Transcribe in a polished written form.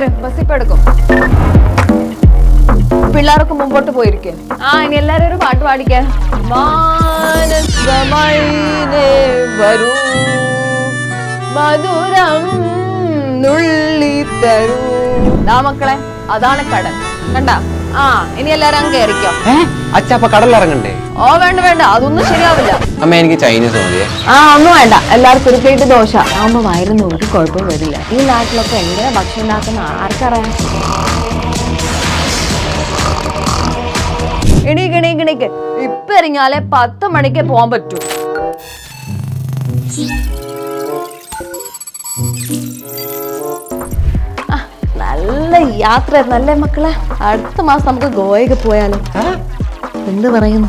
കേറ് ബസ് ഇപ്പൊ എടുക്കും. പിള്ളേർക്ക് മുമ്പോട്ട് പോയിരിക്കേ. ഇനി എല്ലാരും ഒരു പാട്ട് പാടിക്കാൻ. വരൂ മധുരം നുള്ളിത്തരൂ. മക്കളെ അതാണ് കടൽ കണ്ട. ഇനി എല്ലാരും അങ്ങ് കയറിക്കോ. അച്ഛാ കടലിറങ്ങണ്ടേ? വേണ്ട വേണ്ട, അതൊന്നും ശരിയാവില്ല. അമ്മ എനിക്ക് ചൈനീസ് മതിയേ. ഒന്നും വേണ്ട, എല്ലാവർക്കും ഒരു പ്ലേറ്റ് ദോശ ആവുമ്പോ വയറുന്ന ഒരു കുഴപ്പവും വരില്ല. ഈ നാട്ടിലൊക്കെ എങ്ങനെ ഭക്ഷണം ഉണ്ടാക്കുന്ന ആർക്കറിയാം. എണീക്ക് ഇപ്പൊ ഇറങ്ങിയാലേ 10 മണിക്ക് പോകാൻ പറ്റൂ. നല്ല യാത്ര നല്ലേ മക്കളെ. അടുത്ത മാസം നമുക്ക് ഗോവയ്ക്ക് പോയാലോ? എന്ത് പറയുന്നു?